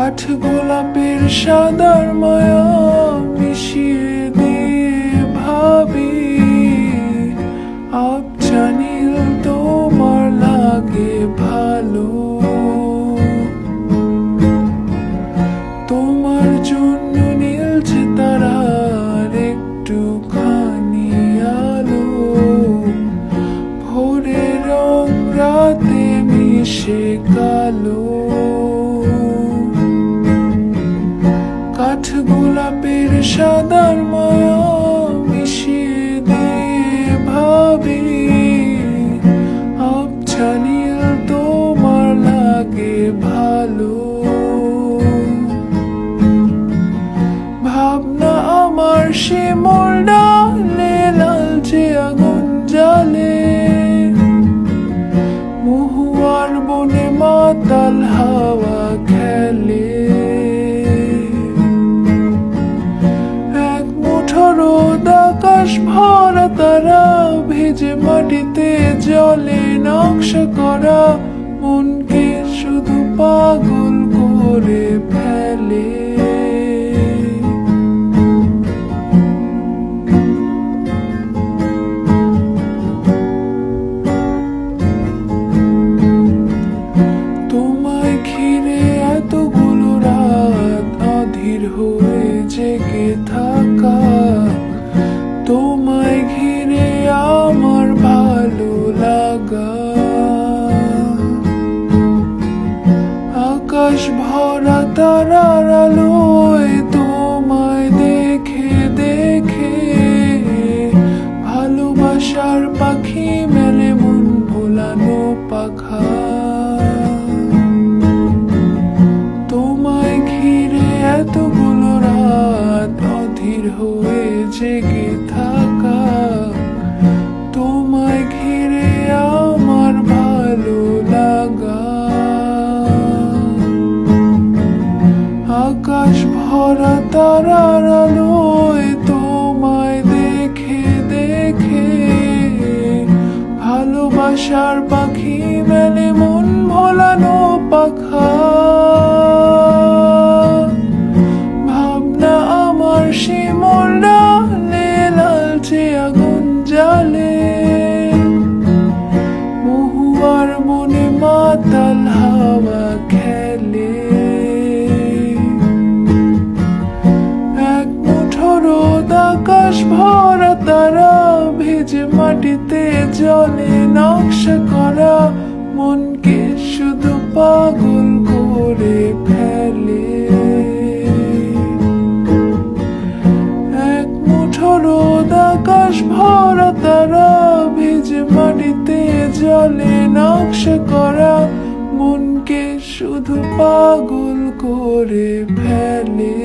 কাঠ গোলাপের সাদার মায়া মিশিয়ে দিয়ে ভাবি আবছা নীল তোমার লাগে ভালো। তোমার জন্য নীলছে তারার একটুখানি আলো, ভোরের রং রাতে মিশে কালো। কাঠ গোলাপের সাদার মায়া মিশিয়ে দিয়ে ভাবি আবছা নীল তোমার লাগে ভালো। ভাবনা আমার শিমুল ডালে লালচে আগুন জ্বালে, মহুয়ার বনে মাতাল হাওয়া খেলে। রোদ আকাশ ভরা তারা ভেজে মাটিতে জলে নকশা করা মনকে শুধু পাগল করে ফেলে। তোমায় ঘিরে এতগুলো রাত অধীর হয়ে জেগে থাকা, তোমায় ঘিরে আমার ভালো লাগা। আকাশ ভরা তারার আলোয় তোমায় দেখে দেখে ভালোবাসার পাখি মেলে মন ভোলানো পাখা। তোমায় ঘিরে এতগুলো রাত অধীর হয়ে জেগে থাকা, তোমায় ঘিরে আমার ভালো লাগা। আকাশ ভরা তারার আলোয় তোমায় দেখে দেখে ভালোবাসার পাখি মেলে মন ভোলানো পাখা। ভাবনা আমার শিমুল ডালে লালচে আগুন জ্বালে, মহুয়ার বনে মাতাল হাওয়া খেলে। এক মুঠো রোদ আকাশ ভরা তারা ভেজে মাটিতে জলে নকশা করা মনকে শুধু পাগল করে ফেলে। এক মুঠো রোদ আকাশ ভরা তারা ভেজে মাটিতে জলে নকশা করা মনকে শুধু পাগল করে ফেলে।